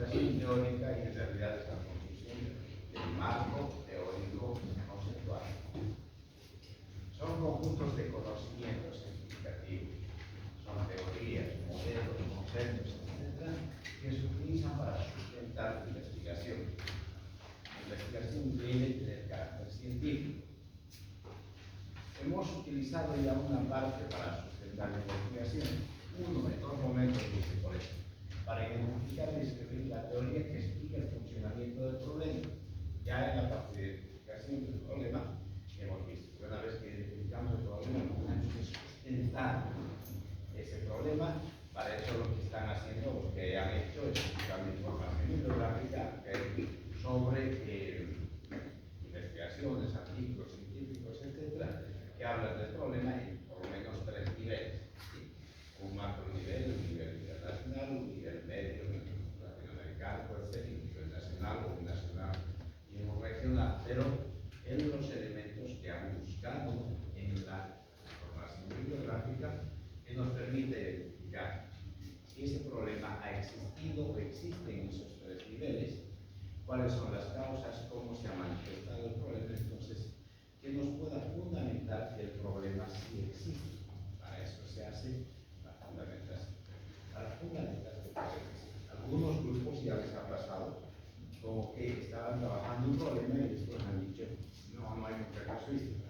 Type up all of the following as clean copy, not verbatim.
demostración teórica y en realidad es la conclusión del marco teórico conceptual. Son conjuntos de conocimientos explicativos, son teorías, modelos, conceptos, etc., que se utilizan para sustentar la investigación. La investigación debe tener carácter científico. Hemos utilizado ya una parte para sustentar la investigación, uno en dos momentos dice por eso, para identificar y escribir la teoría que explica el funcionamiento del problema. Ya en la parte de identificación del problema hemos visto que una vez que identificamos el problema, tenemos que sustentar ese problema. Para eso lo que están haciendo, lo que han hecho es buscar información bibliográfica sobre investigaciones, artículos científicos, etcétera, que hablan del problema en por lo menos tres niveles. ¿Sí? Un macro nivel, un nivel internacional, un nivel medio, latinoamericano, puede ser, un nivel nacional o un nacional y un regional, pero en los elementos que han buscado en la información bibliográfica que nos permite identificar si ese problema ha existido o existe en esos tres niveles, cuáles son las causas, cómo se ha manifestado el problema, entonces, que nos pueda fundamentar que el problema sí existe. Para eso se hace la fundamentación. Para fundamentar que el problema existe. Algunos grupos ya les ha pasado como que estaban trabajando un problema y después han dicho, no hay mucha casuística.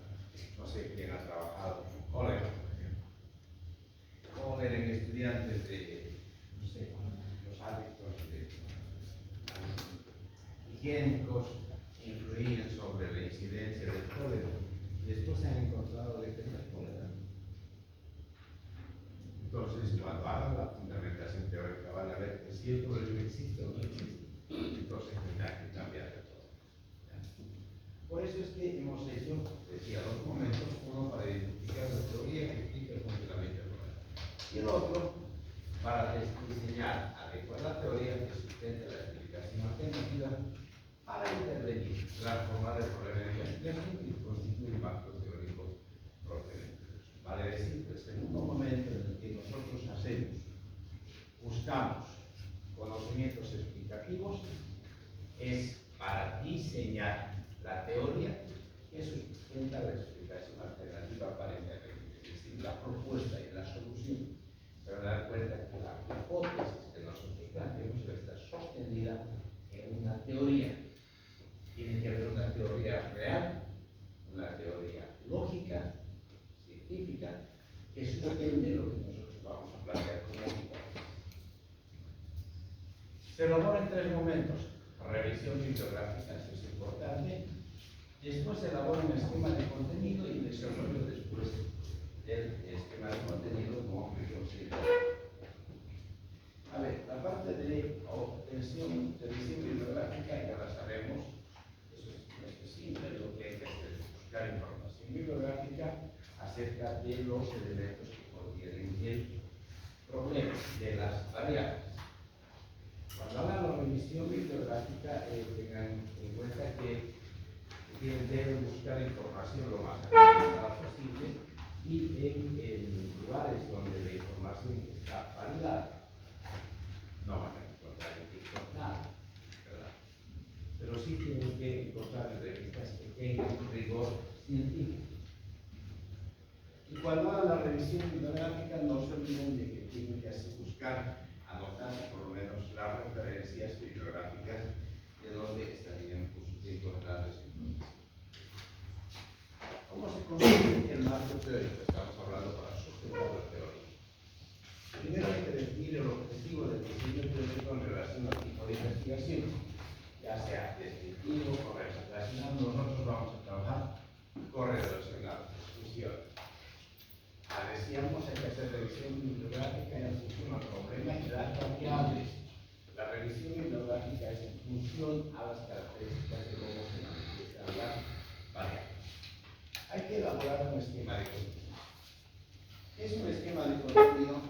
No sé quién ha trabajado con cólera, por ejemplo. Cólera en estudiantes de, no sé, los hábitos higiénicos influían sobre la incidencia del cólera. Y después se han encontrado de que no es cólera. Entonces, cuando hagan la fundamentación teórica, van a ver que si el problema existe o no existe. Entonces tendrá que cambiar de todo. ¿Ya? Por eso es que hemos hecho, decía, dos momentos, uno para identificar la teoría que explica el funcionamiento del problema, y el otro para diseñar adecuada teoría que sustente la explicación alternativa para intervenir, transformar el problema de investigación y constituir un acto teórico procedente. Vale decir que el segundo momento en el que nosotros buscamos conocimientos explicativos es para diseñar la teoría que sustenta la explicación alternativa para intervenir, es decir, la propuesta y la solución. Pero dar cuenta que la hipótesis que nosotros planteamos está sostenida en una teoría. Tiene que haber una teoría real, una teoría lógica, científica, que sustente lo que nosotros vamos a plantear como hipótesis. Se elabora en tres momentos: revisión bibliográfica, eso es importante. Después se elabora un esquema de contenido y desarrollo después del esquema de contenido como revisión. A ver, la parte de obtención de revisión bibliográfica ya la sabemos. Eso es simple, lo que hay que hacer es buscar información bibliográfica acerca de los elementos que contienen el problema, de las variables. Cuando hagan la revisión bibliográfica, tengan en cuenta que deben buscar información lo más actualizada posible y en lugares donde la información está validada. No van a encontrar en TikTok nada, ¿verdad? Pero sí tienen que encontrar en revistas que tengan rigor científico. Y cuando hagan la revisión bibliográfica, no se olviden de que tienen que buscar, anotar por lo menos las referencias bibliográficas de donde estarían encontradas información. ¿Cómo se consigue el marco teórico? Estamos hablando para sustentar la teoría. Primero hay que definir el objetivo del diseño teórico en relación al tipo de investigación, ya sea descriptivo, correlacional. Nosotros vamos a trabajar correlacional, discusión. Decíamos, hay que hacer revisión bibliográfica en función al problema y las variables. La revisión bibliográfica es en función a las características de cómo se manifiestan las variables. Hay que elaborar un esquema de contenido. ¿Qué es un esquema de contenido?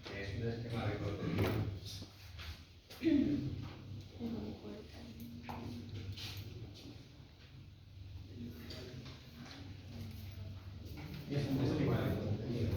¿Qué es un esquema de contenido? ¿Qué es un esquema de contenido?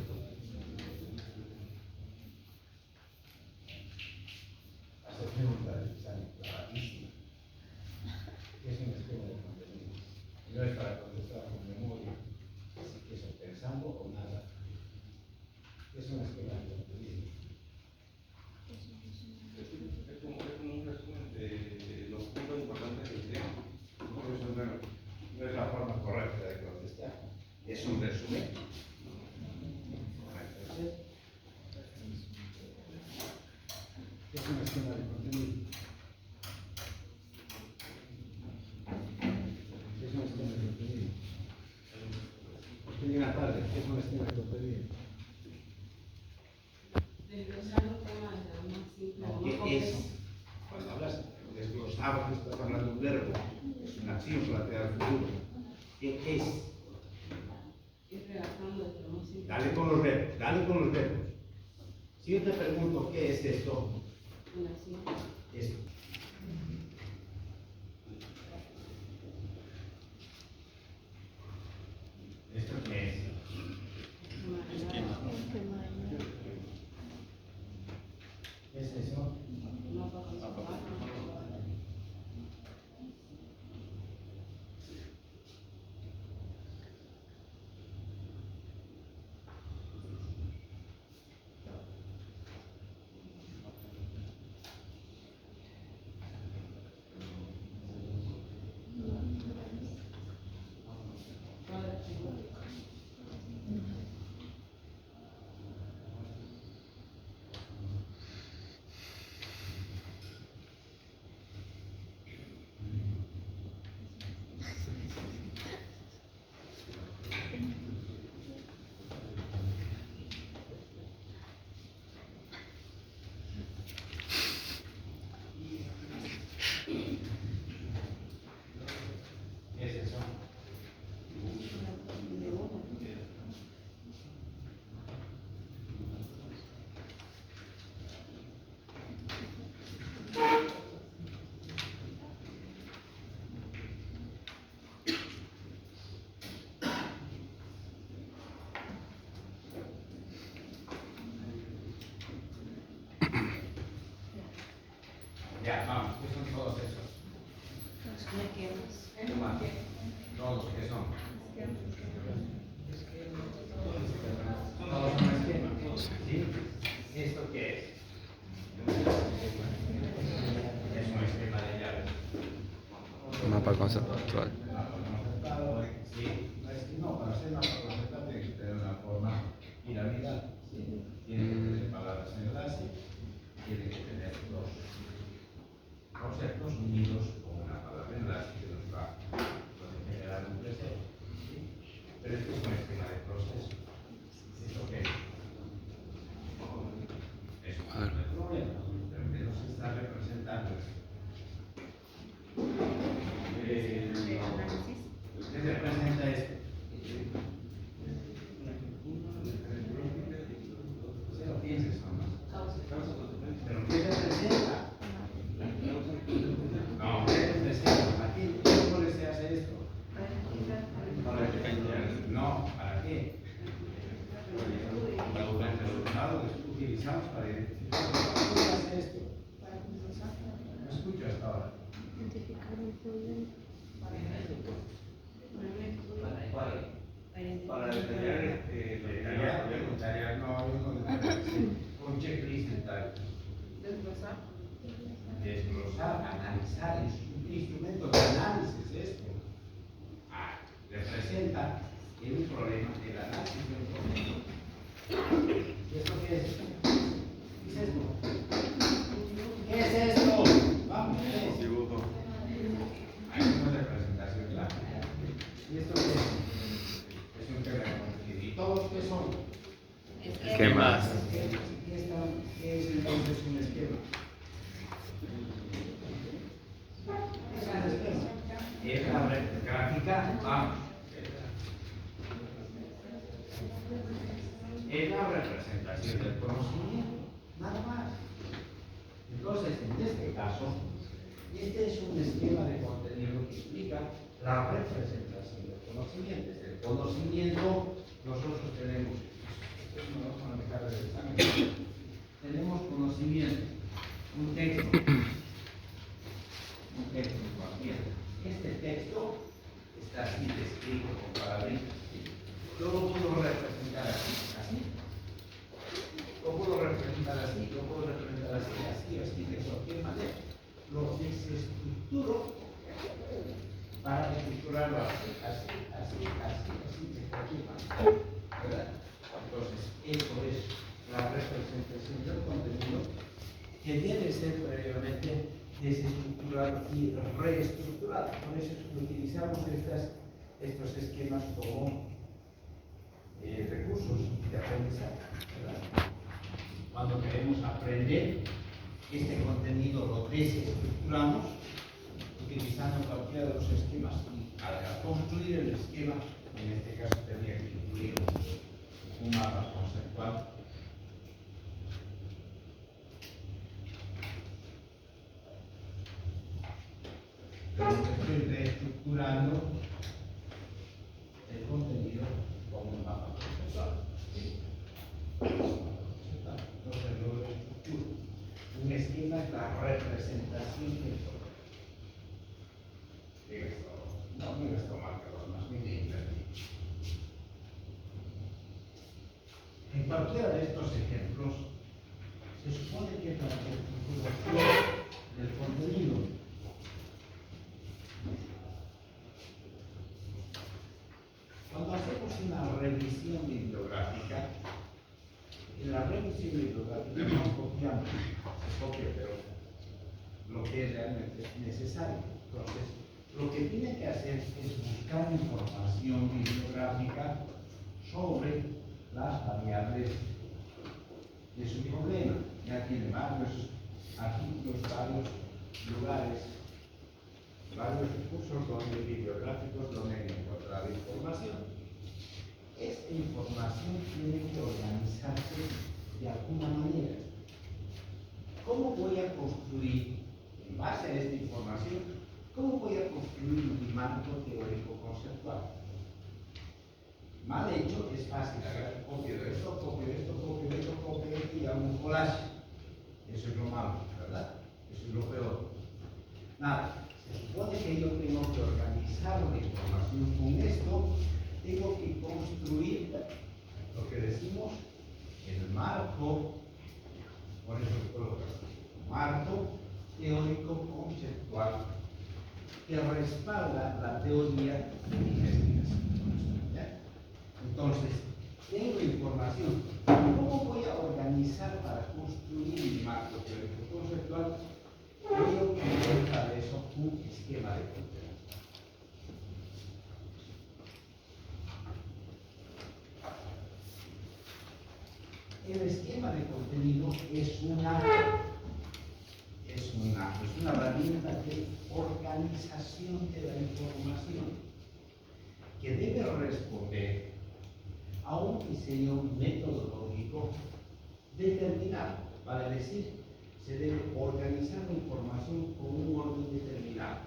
es un esquema de contenido? ¿Qué es un esquema de contenido? Usted llega tarde, ¿qué es un esquema de contenido? No, ¿qué es? Cuando hablas de desglosar, estás hablando de un verbo, es una acción planteada al futuro. ¿Qué es? Dale con los verbos, dale con los verbos. Si yo te pregunto, ¿qué es esto? Esto. ¿Esto qué es? ¿Qué es eso? ¿Qué es eso? Ya, vamos, ¿qué son todos esos? ¿Esquemas? Todos, ¿qué son? Todos son esquemas. ¿Sí? ¿Esto qué es? Es un esquema de llaves. Mapa conceptual. Sí, no, para ser mapa conceptual tiene que tener una forma piramidal. ¿Sí? Tiene que tener palabras en enlace, tiene que tener dos conceptos unidos con una palabra enlace que nos va a generar un proceso. ¿Sí? Pero esto es un esquema de proceso. ¿Esto qué es? Eso no es el problema, pero que nos está representando esto. ¿Qué representa esto? Se lo pienses, ¿no? ¿Pero qué representa? No, ¿qué representa? ¿Para qué? ¿Cómo se hace esto? No, ¿para qué? Para buscar el resultado que utilizamos para identificar. ¿Cómo se hace esto? No escucho hasta ahora. Para detallar, Detallar, no, un checklist de tal. Desglosar, analizar, es un instrumento de análisis esto. Representa en un problema el análisis de un problema. ¿Y esto qué es? ¿Qué es esto? ¿Qué es esto? Vamos, ¿qué es? dibujo. Hay una representación gráfica. ¿Y esto qué es? Es un tema conocido. ¿Y todos qué son? Esquemas. ¿Qué es entonces un esquema? Es un esquema. Es la red gráfica, vamos. Es la representación del conocimiento, nada más. Entonces, en este caso, este es un esquema de contenido que explica la representación del conocimiento. Desde el conocimiento, nosotros tenemos, esto no lo vamos a dejar del examen, tenemos conocimiento, un texto, cualquiera. Este texto está así descrito con palabritas. Yo lo puedo representar así. Lo puedo representar así, lo puedo representar así, de cualquier manera. Lo desestructuro para estructurarlo así, de cualquier manera. ¿Verdad? Entonces, eso es la representación del contenido que debe ser previamente desestructurado y reestructurado. Por eso es que utilizamos estos esquemas como recursos de aprendizaje, ¿verdad? Cuando queremos aprender este contenido lo desestructuramos utilizando cualquiera de los esquemas y al construir el esquema, en este caso tendría que incluir un mapa conceptual. Pero estoy reestructurando el contenido como un mapa conceptual. Entonces lo reestructuro. Un esquema es la representación del todo. No me esto marcador, más bien de invertir. En cualquiera de estos ejemplos, se supone que es la reestructuración del contenido. Cuando hacemos una revisión bibliográfica, en la revisión bibliográfica no copiamos, se copia, pero lo que es realmente necesario. Entonces, lo que tiene que hacer es buscar información bibliográfica sobre las variables de su problema. Ya tiene varios artículos, varios lugares, varios recursos bibliográficos donde encontrar información. Esta información tiene que organizarse de alguna manera. ¿Cómo voy a construir, en base a esta información, cómo voy a construir mi marco teórico conceptual? Mal hecho, es fácil hacer copio de esto, copio de esto, copio de esto, copio de esto y hago un collage. Eso es lo malo, ¿verdad? Eso es lo peor. Nada, se supone que yo tengo que organizar la información con esto, tengo que construir lo que decimos el marco, por eso coloco marco teórico conceptual que respalda la teoría de mi investigación. ¿Ya? Entonces, tengo información. ¿Cómo voy a organizar para construir mi marco teórico conceptual? Creo que establezco un esquema de contenido. El esquema de contenido es una herramienta de organización de la información que debe responder a un diseño metodológico determinado. Vale decir, se debe organizar la información con un orden determinado,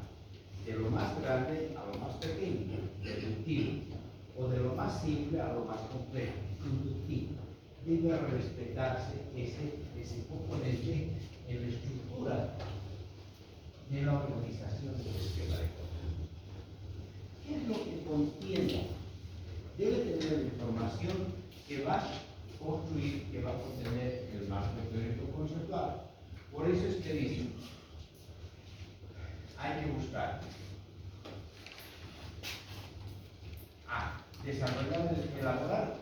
de lo más grande a lo más pequeño, deductivo, o de lo más simple a lo más complejo, inductivo. Debe respetarse ese componente en la estructura de la organización del esquema de contenido. ¿Qué es lo que contiene? Debe tener información que va a construir, que va a contener el marco teórico conceptual. Por eso es que dice, hay que buscar desarrollar, elaborar,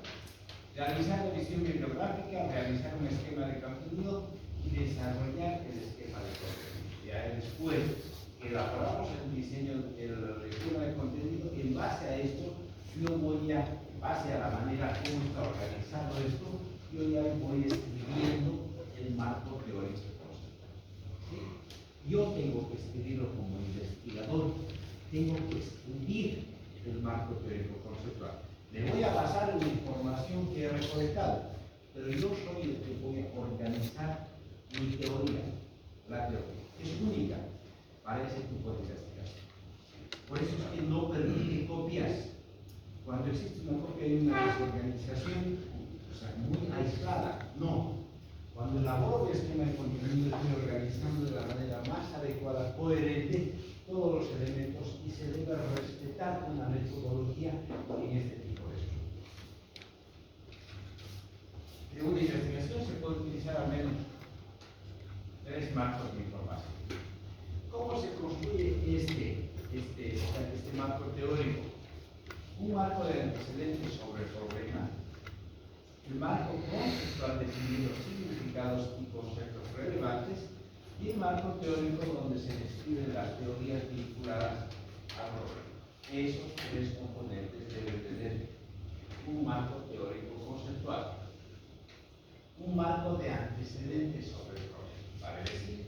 realizar la visión bibliográfica, realizar un esquema de contenido y desarrollar el esquema de contenido. Ya después que elaboramos el diseño del esquema de contenido, en base a esto, yo voy a, en base a la manera como está organizado esto, yo ya voy escribiendo el marco teórico conceptual. ¿Sí? Yo tengo que escribirlo como investigador, tengo que escribir el marco teórico conceptual. Le voy a pasar la información que he recolectado, pero yo soy el que voy a organizar mi teoría. La teoría es única para ese tipo de investigación. Por eso es que no permite copias. Cuando existe una copia hay una desorganización, muy aislada. No. Cuando elaboro mi esquema de contenido estoy organizando de la manera más adecuada, coherente, todos los elementos y se debe respetar una metodología en este tipo de estudios. En una investigación se puede utilizar al menos 3 marcos de información. ¿Cómo se construye este marco teórico? Un marco de antecedentes sobre el problema. El marco conceptual definiendo significados y conceptos relevantes y el marco teórico donde se describen las teorías vinculadas al problema. Esos tres componentes deben tener un marco teórico conceptual, un marco de antecedentes sobre el problema. Vale decir,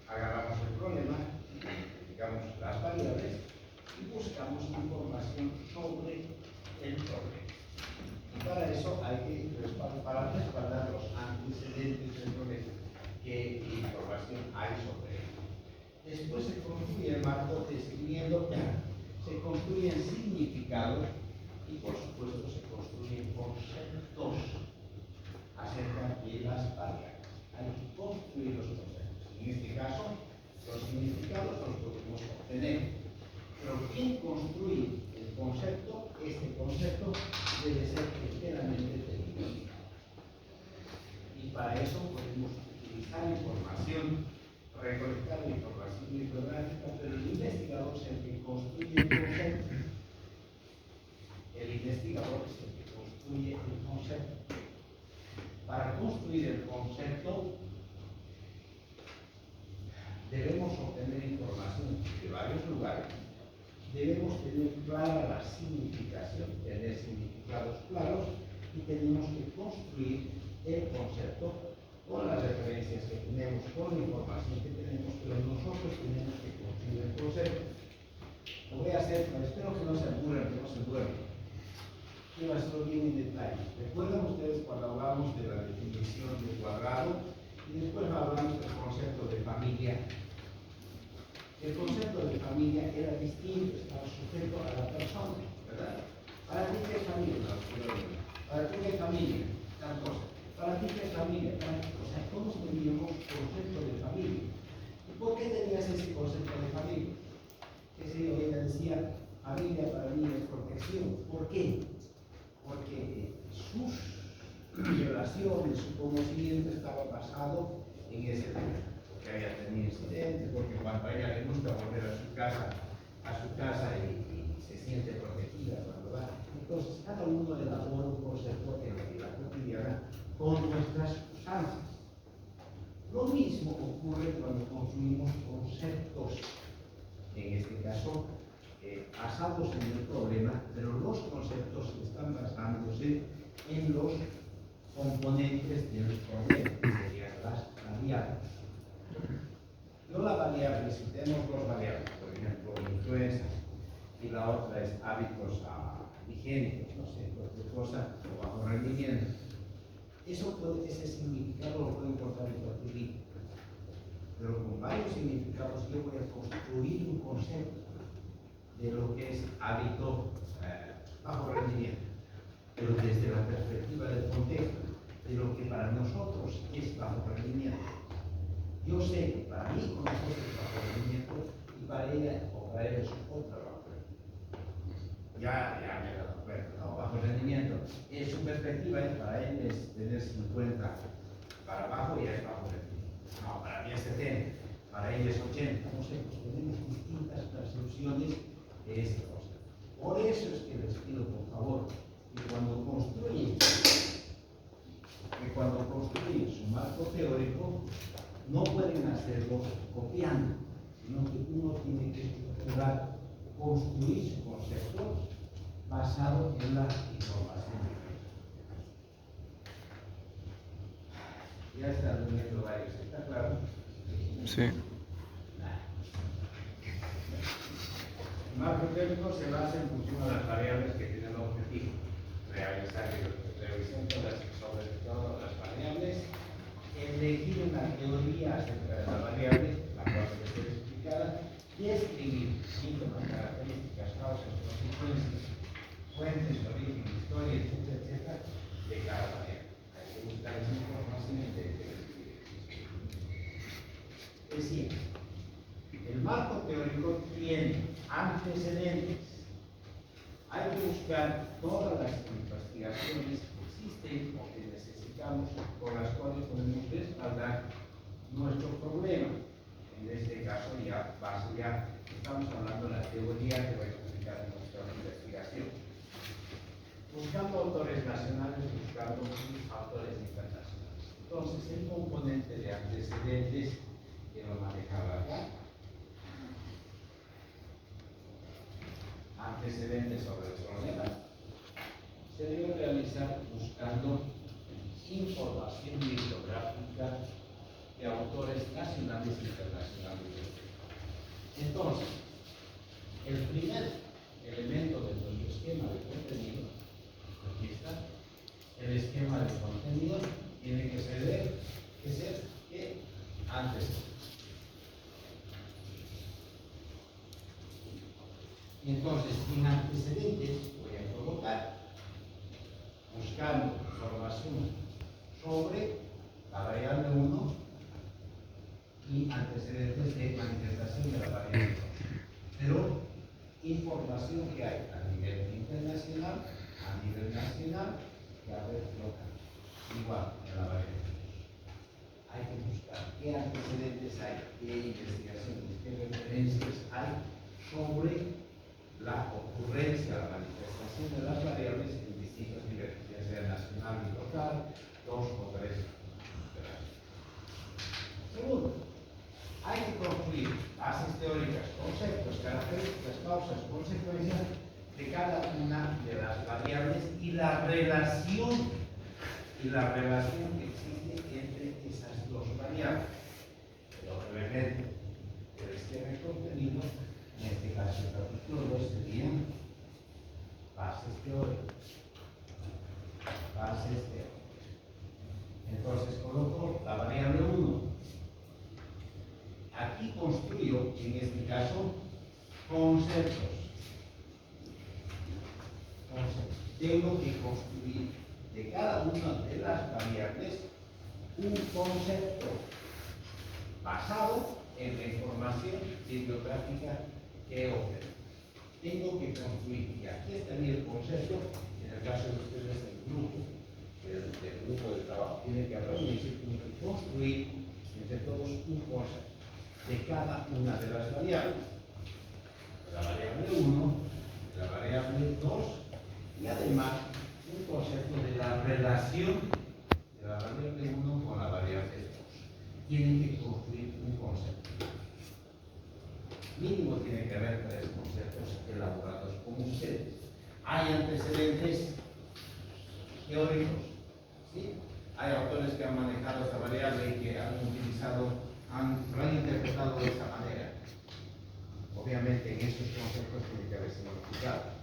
agarramos el problema, identificamos las variables y buscamos información sobre el problema. Y para eso hay que para respaldar los antecedentes del problema, qué información hay sobre él. Después se construye el marco describiendo, se construyen significados y por supuesto se construyen conceptos acerca de las variables. Hay que construir los conceptos. En este caso, los significados los podemos obtener. Pero ¿quién construye el concepto? Este concepto debe ser enteramente técnico. Y para eso podemos utilizar información, recolectar la información bibliográfica, pero el investigador es el que construye el concepto. El investigador es el que construye el concepto. Para construir el concepto, debemos obtener información de varios lugares. Debemos tener clara la significación, tener significados claros y tenemos que construir el concepto con las referencias que tenemos, con la información que tenemos, pero nosotros tenemos que construir el concepto. Lo voy a hacer, pero espero que no se aburran, que no se duerman. Quiero hacerlo bien en detalle. ¿Recuerdan ustedes cuando hablamos de la definición de cuadrado y después hablamos del concepto de familia? El concepto de familia era distinto, estaba sujeto a la persona, ¿verdad? ¿Para ti qué es familia? ¿Para ti qué es familia? Tal cosa. ¿Para ti qué es familia? Tal cosa. O sea, todos teníamos concepto de familia. ¿Y por qué tenías ese concepto de familia? Que si ella decía, familia para mí es protección. ¿Por qué? Porque sus relaciones, su conocimiento estaba basado en ese tema. Porque ella tenía incidentes, porque cuando a ella le gusta volver a su casa y se siente protegida cuando va. Entonces, cada uno elabora un concepto en la vida cotidiana con nuestras usanzas. Lo mismo ocurre cuando construimos conceptos, en este caso, basados en el problema, pero los conceptos están basándose en los componentes del problema, que serían las variables. No la variable, si tenemos dos variables, por ejemplo, influenza, y la otra es hábitos higiénicos, no sé, cualquier cosa, o bajo rendimiento. Ese significado lo puedo encontrar en cualquier libro. Pero con varios significados yo voy a construir un concepto de lo que es hábito bajo rendimiento, pero desde la perspectiva del contexto, de lo que para nosotros es bajo rendimiento. Yo sé que para mí una cosa es bajo rendimiento y para ella o para él es otra bajo rendimiento. Ya me he dado cuenta, ¿no? Bajo rendimiento. Su perspectiva es para él es tener 50 para abajo y es bajo rendimiento. No, para mí es 70, para él es 80. No sé, pues tenemos distintas percepciones de esta cosa. Por eso es que les pido, por favor, que cuando construyen su marco teórico, no pueden hacerlo copiando, sino que uno tiene que procurar construir su concepto basado en la información. Ya está durmiendo varios, ¿está claro? Sí. El marco teórico se basa en función de las variables que tienen el objetivo. Revisar sobre todas las variables, elegir una teoría acerca de la variable, la cual debe ser explicada, y escribir síntomas, características, causas, consecuencias, fuentes, origen, historia, etcétera, etcétera, de cada variable. Hay que buscar esa información y escribir. Es decir, el marco teórico tiene antecedentes. Hay que buscar todas las investigaciones que existen o que necesitamos, por las cuales podemos respaldar nuestro problema. En este caso, ya estamos hablando de la teoría que voy a explicar en nuestra investigación. Buscando autores nacionales, buscando autores internacionales. Entonces, el componente de antecedentes quiero manejar acá. Antecedentes sobre el problema. Se debe realizar buscando información bibliográfica de autores nacionales e internacionales. Entonces, el primer elemento de nuestro esquema de contenido, aquí está, el esquema de contenido tiene que ser que antes. Y entonces, en antecedentes voy a colocar buscando información sobre la variable 1 y antecedentes de manifestación de la variable 2. Pero información que hay a nivel internacional, a nivel nacional y a nivel local. Igual en la variable 2. Hay que buscar qué antecedentes hay, qué investigaciones, qué referencias hay sobre la ocurrencia, la manifestación de las variables en distintos niveles, ya sea nacional y local, 2 o 3. Segundo, hay que construir bases teóricas, conceptos, características, causas, consecuencias de cada una de las variables y la relación que existe entre esas dos variables. El otro elemento del esquema de contenido, en este caso el capítulo 2, serían bases teóricas. Bases teóricas. Entonces coloco la variable 1. Aquí construyo, en este caso, conceptos. Tengo que construir de cada una de las variables un concepto basado en la información bibliográfica que obtengo. Tengo que construir, y aquí estaría el concepto, en el caso de ustedes del grupo de trabajo, tiene que reunirse, tiene que construir entre todos un concepto de cada una de las variables. La variable 1, la variable 2 y además un concepto de la relación de la variable 1 con la variable 2. Tienen que construir un concepto. Mínimo tiene que haber 3 conceptos elaborados con ustedes. Hay antecedentes teóricos, ¿sí? Hay autores que han manejado esta variable y que han utilizado, lo han interpretado de esta manera. Obviamente en estos conceptos tiene que haber significado.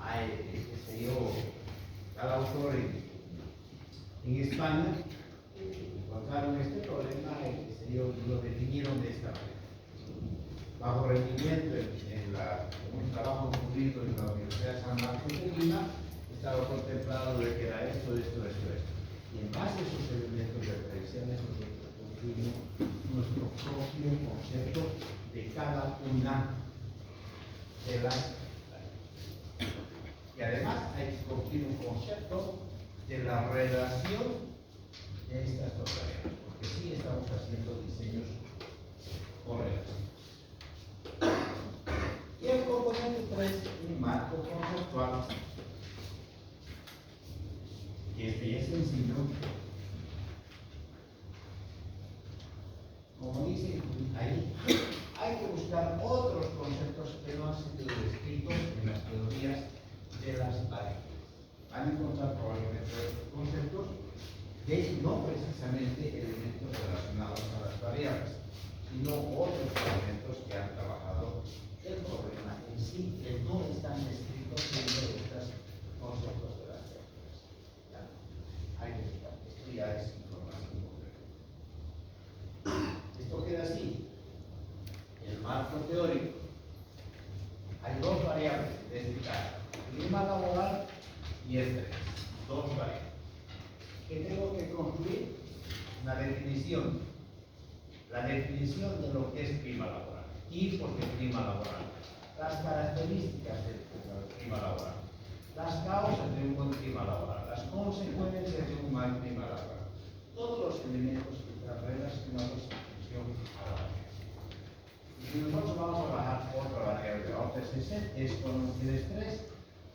Hay, cada autor en España encontraron este problema y lo definieron de esta manera. Bajo rendimiento en un trabajo ocurrido en la Universidad de San Marcos de Lima, estaba contemplado de que era esto. Y en base a esos elementos referenciales, nosotros construimos nuestro propio concepto de cada una de las. Y además hay que construir un concepto de la relación de estas dos variables, porque sí estamos haciendo diseños con relación. Y el componente 3, un marco conceptual. Y este es sencillo. Como dice ahí, hay que buscar otros conceptos que no han sido descritos en las teorías de las variables. Van a encontrar probablemente conceptos de no precisamente elementos relacionados a las variables, sino otros elementos que han trabajado el problema en sí, que no están descritos dentro de estos conceptos de las variables. ¿Ya? Hay que buscar. Esto ya es información concreta. Esto queda así. El marco teórico. Hay 2 variables de este caso. Clima laboral y estrés. 2 variables. ¿Qué tengo que construir? Una definición. La definición de lo que es clima laboral. Tipos de clima laboral. Las características del clima laboral. Las causas de un buen clima laboral. Las consecuencias de un mal clima laboral. Todos los elementos que están relacionados en función a la variable. Y nosotros vamos a trabajar otra variable. Es conocer estrés,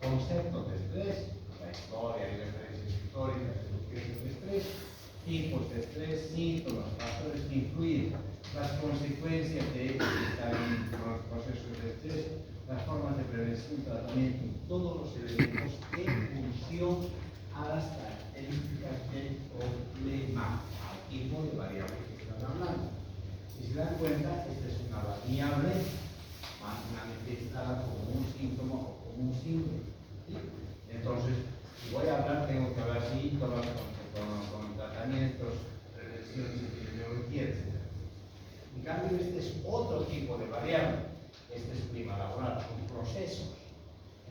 concepto de estrés, la historia y referencias históricas de lo que es el estrés, tipos de estrés, síntomas, factores que influyen, las consecuencias de estar en los procesos de estrés, las formas de prevención, tratamiento, todos los elementos en función a las características del problema, al tipo de variable que están hablando. Si se dan cuenta, esta es una variable manifestada como un síntoma o como un símbolo. ¿Sí? Entonces, si voy a hablar, tengo que hablar síntomas con tratamientos, prevenciones, epidemiología, etc. En cambio, este es otro tipo de variable. Este es clima laboral, son procesos.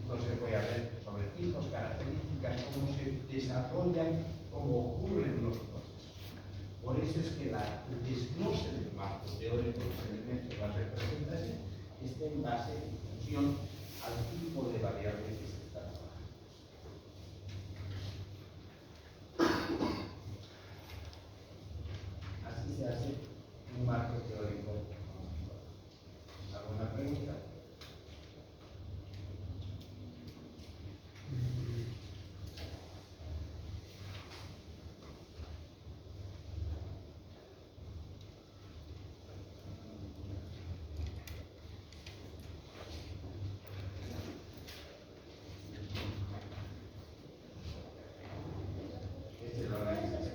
Entonces voy a ver sobre tipos, características, cómo se desarrollan, cómo ocurren los procesos. Por eso es que el desglose del marco teórico, los elementos, las representaciones, está en base, en función al tipo de variable que se está trabajando. Así se hace un marco teórico. ¿Alguna pregunta? Esta es la organización.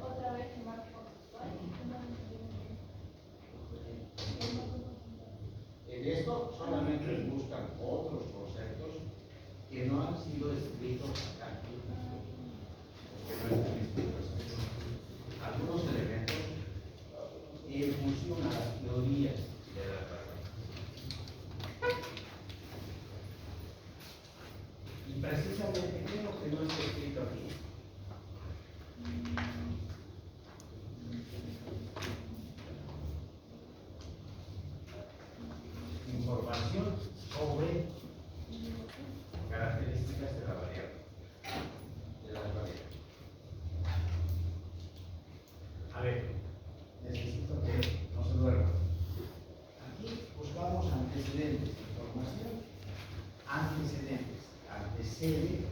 Otra vez marco conceptual. En esto solamente buscan otros conceptos que no han sido escritos acá. Que no están escritos aquí. Algunos elementos en función a las teorías de la razón. Y precisamente creo que no está escrito aquí. Información sobre características de la variable. De las variables. A ver, necesito que no se duerman. Aquí buscamos antecedentes, información, antecede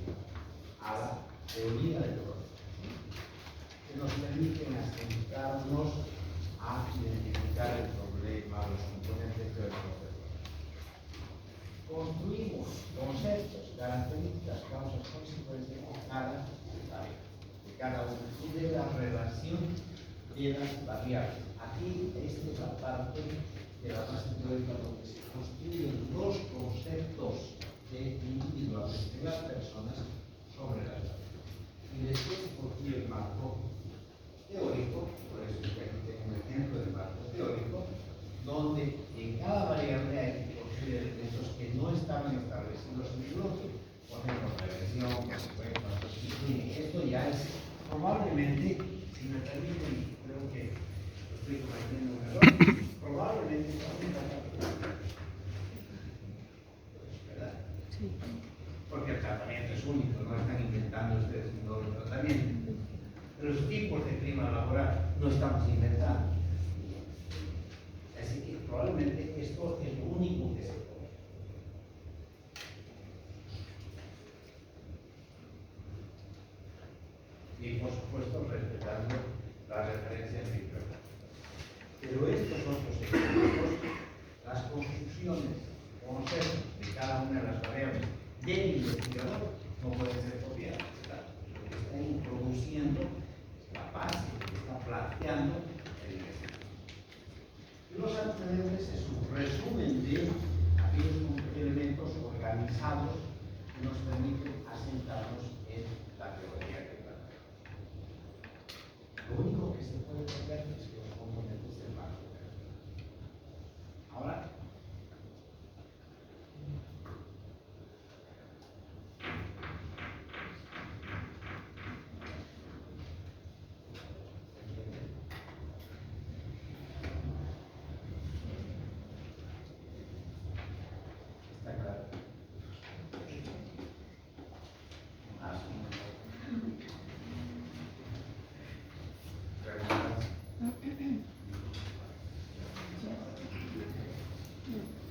a la teoría del proceso, que nos permiten acercarnos a identificar el problema, los componentes teóricos del proceso. Construimos conceptos, características, causas, consecuencias de cada una y de la relación de las variables. Aquí esta es la parte de la base teórica donde se construyen los conceptos individuales de las personas sobre las variables. Y después se construye el marco teórico, por eso es que aquí tengo un ejemplo del marco teórico, donde en cada variable hay que construir elementos que no estaban establecidos en el bloque. Por ejemplo, prevención, consecuencias. Esto ya es probablemente, si me permiten, creo que estoy cometiendo un error, probablemente ¿verdad? Sí. Porque el tratamiento es único, no están inventando ustedes un nuevo tratamiento. Los tipos de clima laboral no estamos inventando. Así que probablemente esto es lo único que se puede. Y por supuesto respetando las referencias bibliográficas. Pero estos otros ejemplos, las construcciones, conceptos de cada una de las variables del investigador no pueden ser copiadas. Lo que está introduciendo es la base, que está planteando el investigador. Y los antecedentes es un resumen de aquellos elementos organizados que nos permiten asentarnos en la teoría que planteamos. Lo único que se puede cambiar es que los componentes del marco. Ahora, está claro.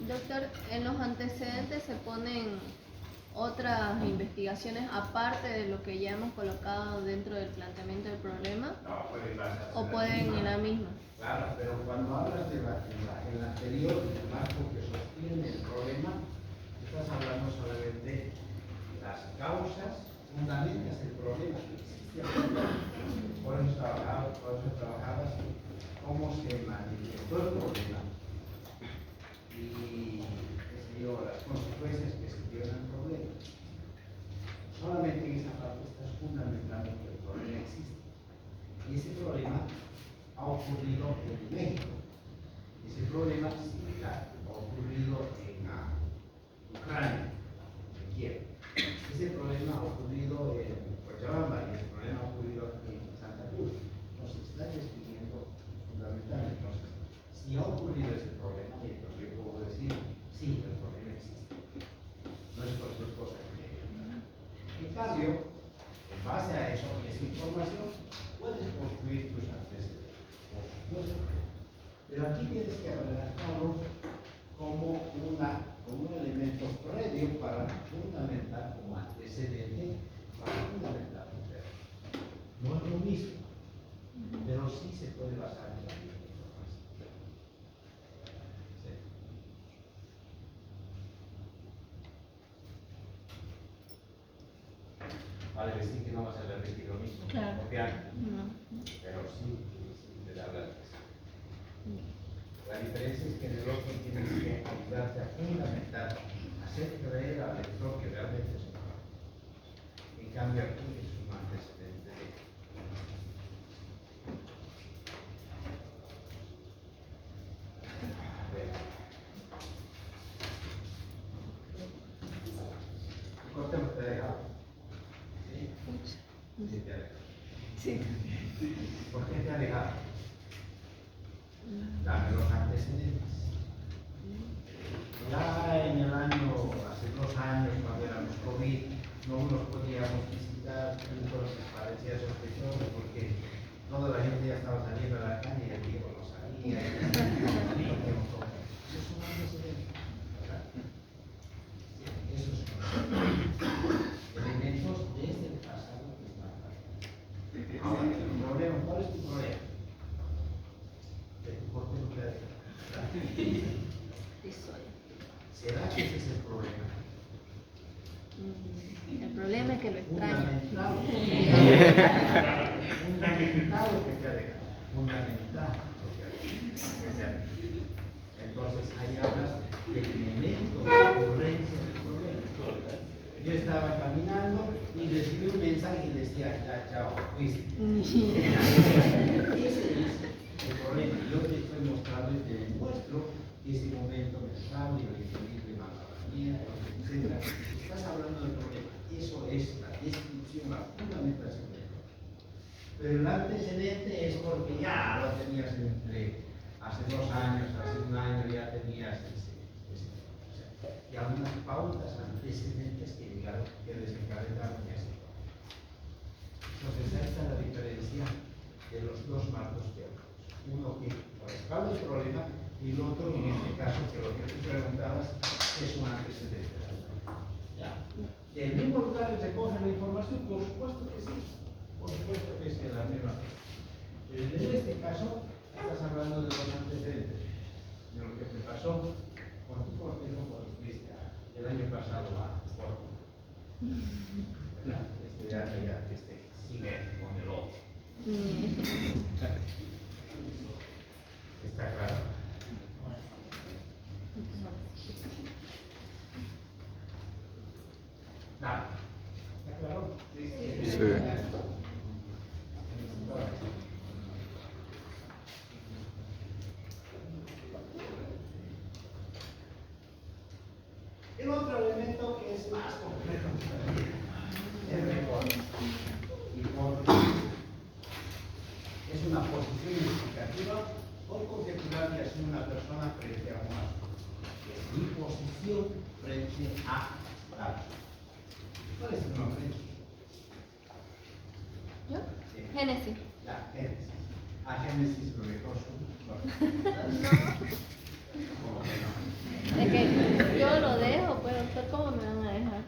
Doctor, en los antecedentes se ponen otras investigaciones aparte de lo que ya hemos colocado dentro del planteamiento del problema, No, puede pasar. o pueden en la misma. Claro, pero cuando hablas de el anterior, el marco que sostiene el problema, estás hablando solamente de las causas, fundamentas del problema que existe. Por eso trabajabas cómo se manifestó el problema y las consecuencias que se dieron al problema. Solamente en esa parte estás fundamentando que el problema existe. Y ese problema ha ocurrido en México. Ese problema similar ha ocurrido en Ucrania, en Kiev. Ese problema ha ocurrido en Cochabamba y ese problema ha ocurrido en Santa Cruz. Nos está describiendo fundamentalmente. Entonces, si ha ocurrido ese problema, entonces yo puedo decir, sí, el problema existe. No es cualquier cosa que en cambio, en base a eso, esa información, puedes construir tus antecedentes. Pero aquí tienes que relacionarlo como un elemento previo para fundamentar, como antecedente, para fundamentar un tema. No es lo mismo, pero sí se puede basar en la misma información. Sí. Vale decir que no vas a repetir lo mismo, Claro. copiando, No. pero sí te da la razón. La diferencia es que en el otro tienes que ayudarte a fundamentar, hacer creer al lector que realmente es un problema. En cambio aquí es un antecedente de... A ver. ¿Cuánto te ha dejado? ¿Sí? Sí, te ha dejado. Sí. ¿Por qué te ha dejado? Dame los antecedentes. Ya en el año, hace 2 años, cuando éramos COVID, no nos podíamos visitar, nos parecía sospechoso porque toda la gente ya estaba saliendo a la calle y el Diego no salía. Esos son antecedentes, ¿verdad? Esos son elementos desde el pasado que están acá. Ahora, el problema, ¿cuál es tu problema? De tu portero que ha dejado. ¿Será que ese es el problema? El problema es que lo extraño. Fundamentado. Fundamentado que te ha dejado. Fundamentado que te ha dejado. Entonces, ahí hablas del momento de ocurrencia del problema. Yo estaba caminando y recibí un mensaje y decía, ya, chao, fuiste. Ese es el problema. Yo te estoy mostrando y te demuestro ese momento mental y el equilibrio, etc. Estás hablando del problema. Eso es la descripción, la fundamentación del problema. Pero el antecedente es porque ya lo tenías hace 2 años, hace 1 año ya tenías y algunas pautas antecedentes que desencadenaron eso. Entonces, ahí está la diferencia de los 2 marcos teóricos. Uno que respalda el problema y el otro, en este caso, que lo que tú preguntabas es un antecedente. ¿Ya? ¿En el mismo lugar se coge la información? Por supuesto que sí. Por supuesto que es la misma cosa. Pero en este caso, estás hablando de los antecedentes, de lo que te pasó con tu portero cuando fuiste el año pasado a Porto. Este año ya sigue con el otro. Está claro. Nada. ¿Está claro? Sí. El otro elemento que es más complejo es mejor y es una posición explicativa o conjetural que asume una persona frente a un acto. Es mi posición frente a algo. ¿Cuál es tu nombre? ¿Yo? Sí. Génesis. La Génesis. A Génesis lo dejó su. ¿Cómo que no? Es que yo lo dejo, pero ¿cómo me van a dejar?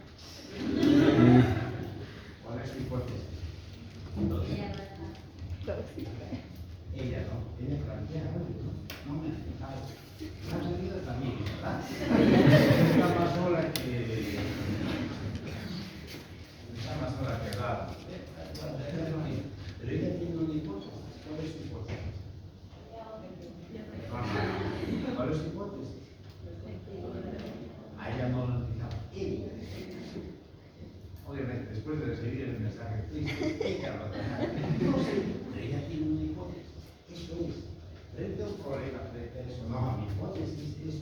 hipótesis o no. Mi hipótesis es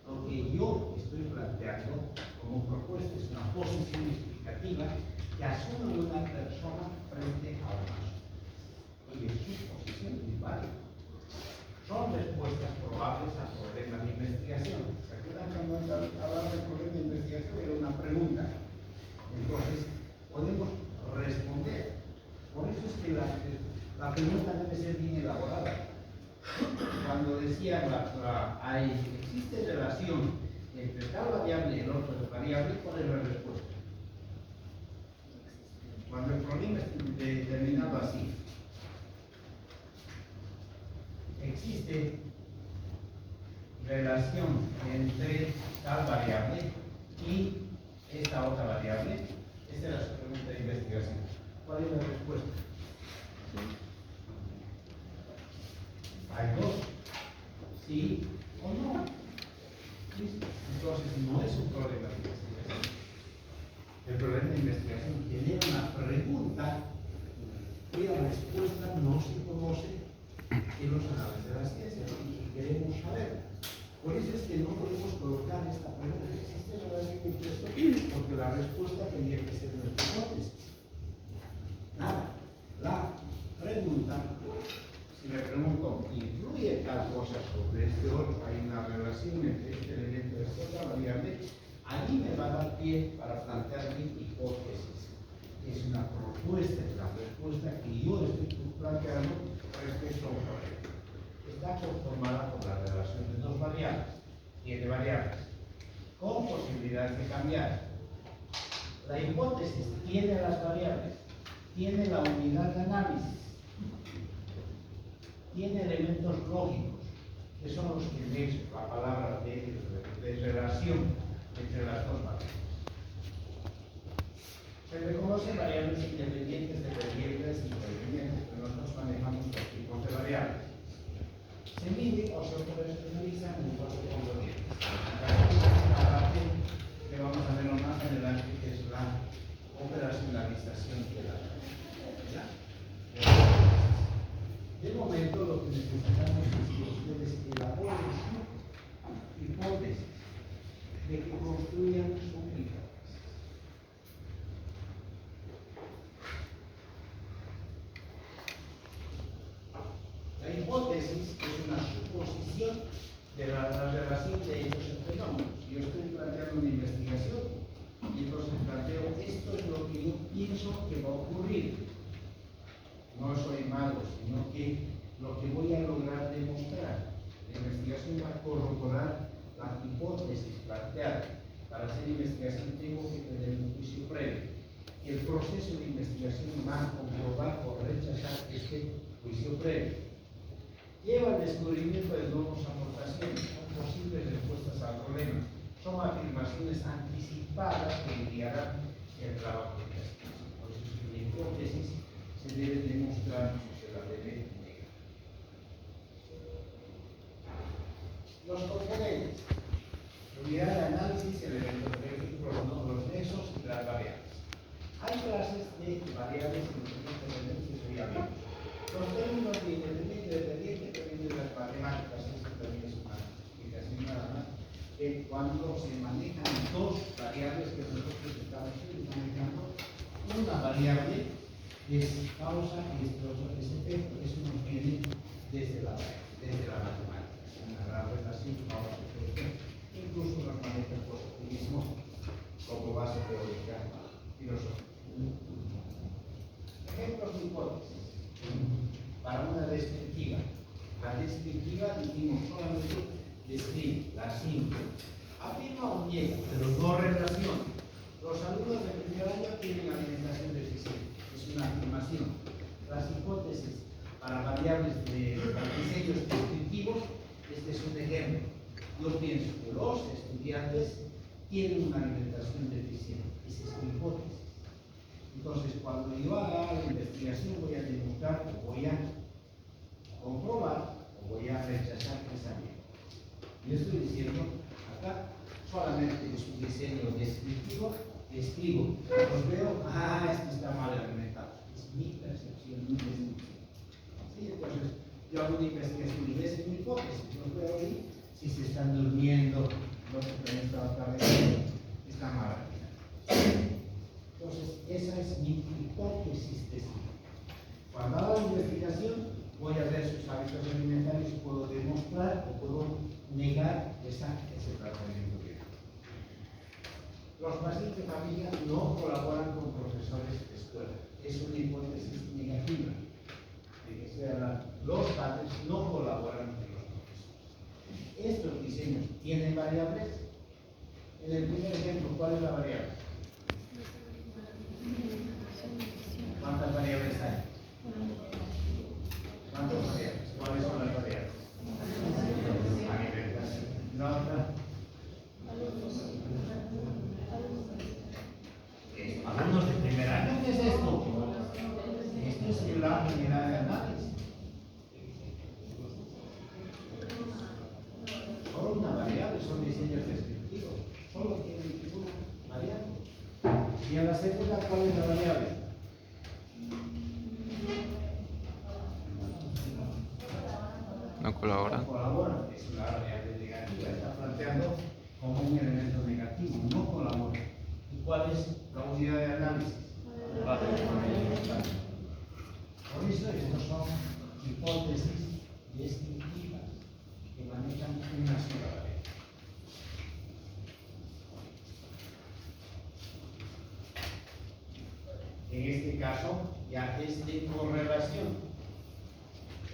lo que yo estoy planteando como propuesta, es una posición explicativa que asume una persona frente a una. Y es su posición es válida. Son respuestas probables a problemas de investigación. ¿Se acuerdan cuando hablaba de problema de investigación? Era una pregunta. Entonces, podemos responder. Por eso es que la pregunta debe ser bien elaborada. Cuando decía existe relación entre tal variable y el otro variable, ¿cuál es la respuesta? Cuando el problema es determinado así, existe relación entre tal variable y esta otra variable. Esa era su pregunta de investigación. ¿Cuál es la respuesta? Hay dos, sí o no. ¿Listo? Entonces no es un problema de investigación. El problema de investigación genera una pregunta cuya respuesta no se conoce en los análisis de la ciencia y queremos saber. Por eso es que no podemos colocar esta pregunta. ¿Existe relación entre esto? Porque la respuesta tendría que ser nuestra hipótesis. Nada. La pregunta, si me pregunto, ¿influye tal cosa sobre este otro? ¿Hay una relación entre este elemento y esta otra variable? Allí me va a dar pie para plantear mi hipótesis. Es una propuesta, es la respuesta que yo estoy planteando respecto a un problema. Está conformada por la relación de dos variables. Tiene variables con posibilidades de cambiar. La hipótesis tiene las variables, tiene la unidad de análisis, tiene elementos lógicos, que son los que ves la palabra de relación entre las dos variables. Se reconocen variables independientes, dependientes y independientes, pero nosotros manejamos dos tipos de variables. Se mide o se operacionaliza en cuatro componentes. La parte que vamos a ver más adelante, que es la operacionalización de la variable. De momento, lo que necesitamos es que ustedes elaboren su hipótesis, de que construyan su hipótesis. La hipótesis es una suposición de la relación de hechos en fenómenos. Yo estoy planteando una investigación y entonces planteo esto es lo que yo pienso que va a ocurrir. No soy malo, sino que lo que voy a lograr demostrar. La investigación va a corroborar la hipótesis planteada. Para hacer investigación tengo que tener un juicio previo. El proceso de investigación va a comprobar o rechazar este juicio previo. Lleva al descubrimiento de nuevas aportaciones, son posibles respuestas al problema, son afirmaciones anticipadas que guiarán el trabajo de investigación. Por eso es que la hipótesis se debe demostrar, se la debe negar. Los componentes, unidad de análisis, elementos los nexos y las variables. Hay clases de variables independientes y variables. Los términos de independiente y dependiente dependen de las matemáticas, esto también es una explicación nada más, que cuando se manejan dos variables que nosotros estamos manejando, una variable es causa y es efecto, eso nos viene desde la matemática, una relación causa-efecto, incluso nos maneja el positivismo como base teórica filosófica. Ejemplos de hipótesis. Para una descriptiva. La descriptiva, dijimos, solamente describe, la simple. Afirma o niega, pero no relaciona. Los alumnos de primer año tienen alimentación deficiente. Es una afirmación. Las hipótesis para variables de diseños descriptivos, este es un ejemplo. Yo pienso que los estudiantes tienen una alimentación deficiente. Esa es mi hipótesis. Entonces, cuando yo haga la investigación, voy a demostrar, o voy a comprobar, o voy a rechazar esa idea. Yo estoy diciendo, acá solamente es un diseño descriptivo, escribo, los veo, esto está mal alimentado. Es mi percepción, mi descripción. ¿Sí? Entonces, yo hago una investigación y esa es mi hipótesis. No puedo oír si se están durmiendo, los que han estado atravesando esta maravilla. Entonces, esa es mi hipótesis de sí. Cuando hago la investigación, voy a ver sus hábitos alimentarios y puedo demostrar o puedo negar ese tratamiento que hay. Los pacientes de familia no colaboran con profesores de escuela. Es una hipótesis negativa. Los padres no colaboran con los profesores. Estos diseños tienen variables. En el primer ejemplo, ¿cuál es la variable? ¿Cuántas variables hay? ¿Cuántas variables? ¿Cuáles son las variables? Alimentación. ¿La otra? Alumnos de primer año, ¿qué es esto? Esto es la unidad de análisis. Solo una variable, son diseños descriptivos. Solo tienen una variable. Y en la segunda, ¿cuál es la variable? No colabora. No colabora, es una variable negativa. Está planteando como un elemento negativo, no colabora. ¿Y cuál es la unidad de análisis? Por eso estos son hipótesis descriptivas que manejan una sola variable. En este caso ya es de correlación.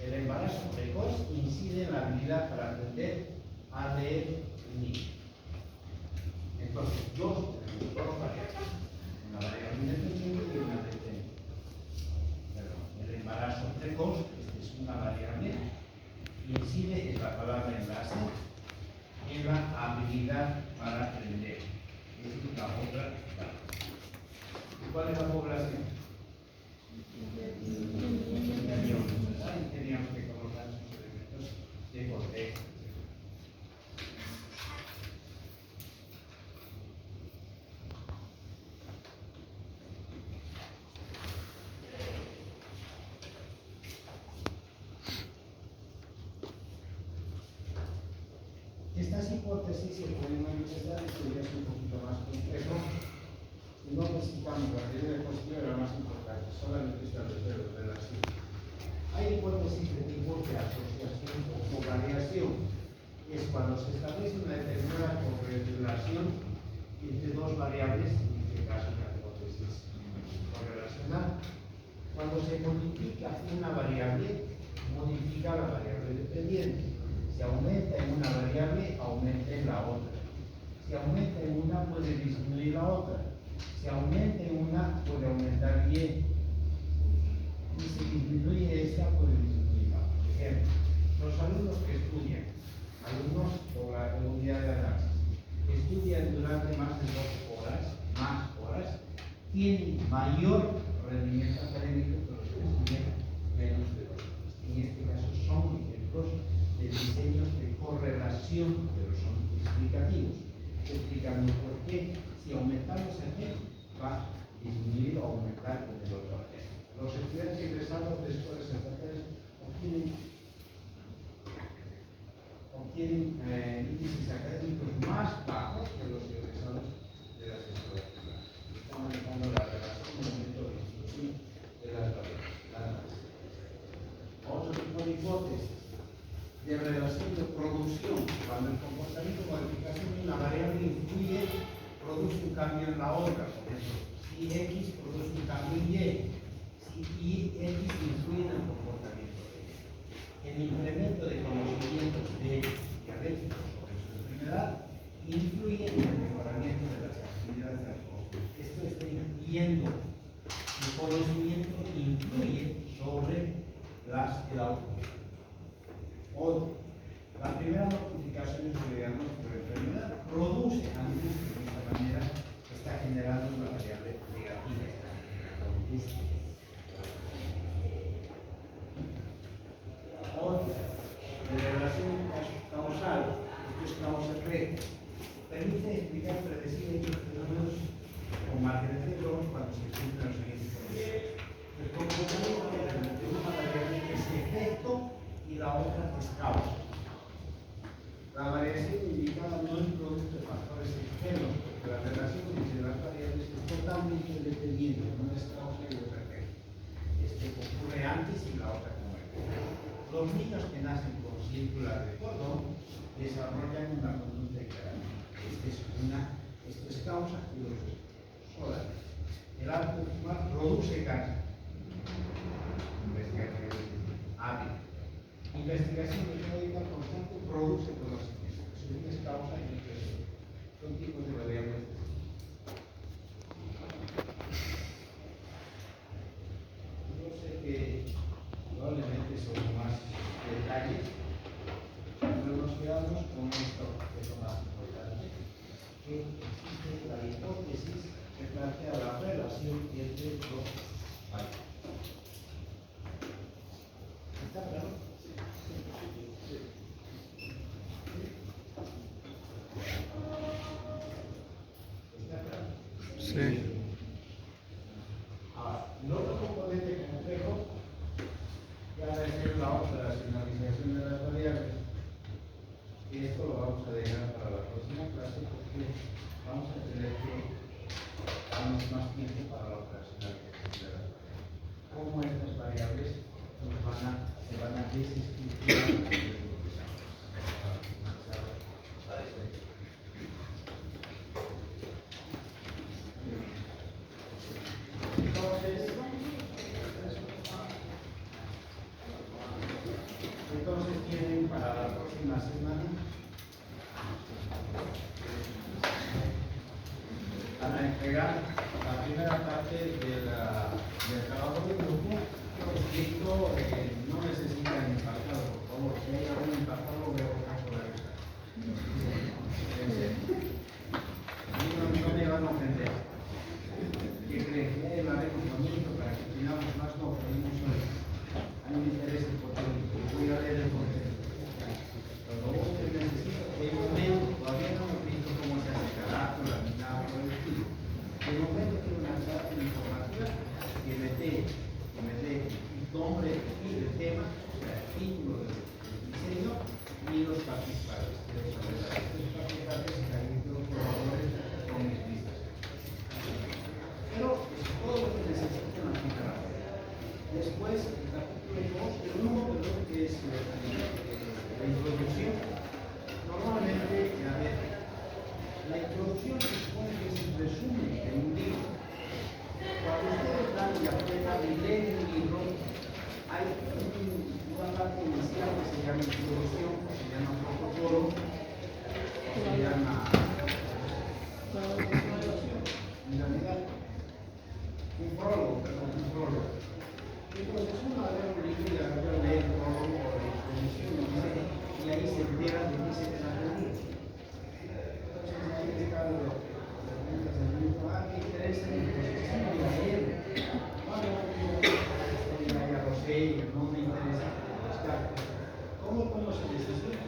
El embarazo precoz incide en la habilidad para aprender a leer el niño. Entonces, dos variables. Una variable independiente y una dependiente. El embarazo precoz, esta es una variable, incide en la palabra enlace, en la habilidad para aprender. Esta es la otra variable. ¿Cuál es la población? Teníamos que colocar sus elementos de contexto. Estas hipótesis se pueden manifestar, esto ya es un poquito más complejo. No necesitamos la teoría de positiva, era más importante, solamente establecer la relación. Hay hipótesis de tipo de asociación o correlación. Es cuando se establece una determinada correlación entre dos variables, en este caso la hipótesis correlacional. Cuando se modifica una variable, modifica la variable dependiente. Si aumenta en una variable, aumenta en la otra. Si aumenta en una, puede disminuir la otra. Si aumenta en una, puede aumentar bien. Y si disminuye esta, puede disminuir la otra. Por ejemplo, los alumnos que estudian, alumnos por la unidad de análisis, estudian durante más de 2 horas, tienen mayor rendimiento académico que los que estudian menos de 2 horas. En este caso son ejemplos de diseños de correlación, pero son explicativos. Explicando por qué, si aumentamos aquí, va a disminuir o aumentar con el otro agente. Los estudiantes ingresados de escuelas estatales obtienen índices académicos más bajos que los egresados de las escuelas privadas. Estamos manejando la relación del método de instrucción de las variables. Otro tipo de hipótesis de relación de producción, cuando el comportamiento de modificación de una variable produce un cambio en la otra. Por ejemplo, si X produce un cambio en Y, si X influye en el comportamiento de Y. El incremento de conocimientos de diabéticos sobre su enfermedad influye en el mejoramiento de las actividades de la población. Esto está influyendo. El conocimiento influye sobre el auto. Otro, la primera notificación de diagnóstico de enfermedad produce antes de esta manera está generando una variable negativa. Otra, de relación causal, esto es causa-efecto, permite explicar predecir estos fenómenos con márgenes de error cuando se cumplen los siguientes condiciones. El comportamiento de una variable es efecto y otra es causa. La variación indicada no es producto de factores externos, porque la relación entre las variables es totalmente independiente, no es causa y otra efecto. Ocurre antes y la otra como efecto. Los niños que nacen con círculas de cordón desarrollan una conducta icterática. Esto es causa y lo es solamente. El hábito de fumar produce cáncer. Investigación hábil. Investigación metódica constante produce conocimiento. Eso es causa y efecto. Son tipos de variables. Yo sé que probablemente son más detalles, pero nos quedamos con esto que es lo más importante, que existe la hipótesis que plantea la relación entre dos variables. ¿Está claro? ¿Está claro? Sí. Ahora, el otro componente complejo ya va a ser la operacionalización de las variables. Y esto lo vamos a dejar para la próxima clase porque vamos a tener que darnos más tiempo para la operacionalización de las variables. Cómo estas variables se van a desestructurar. Entonces tienen para la próxima semana van a entregar la primera parte del trabajo de grupo escrito. No necesitan empatado, por favor. Si hay algún empatado, veo caso de eso. No me van a ofender. ¿Qué creen? La haremos bonito para que tengamos más no, pedimos hoy. A mí me interesa el contenido. Voy a leer el contenido. Lo que necesito, de momento, todavía no hemos visto cómo se hace carácter, la mitad, por el estilo. De momento quiero una carta informativa que me dé el nombre y el tema, o sea, el título del diseño y los participantes. Quiero saber a los participantes y ahí los colaboradores con mis listas. Pero es todo lo que necesito en la primera parte. Después, el capítulo 2, el 1, que es la introducción. Normalmente, a ver, la introducción se supone que es el resumen de un libro. Cuando ustedes dan y apretan y leen un libro, hay una parte inicial que se llama introducción, se llama protocolo, se llama en realidad un prólogo. Entonces uno agarra un libro y agarra a leer el prólogo o la introducción y ahí se entera de qué se trata el libro. Entonces ahí está lo preguntas del libro, ¿qué interesa? Entonces sí, voy a leer. Ya lo sé, no me interesa buscar. ¿Cómo se necesita?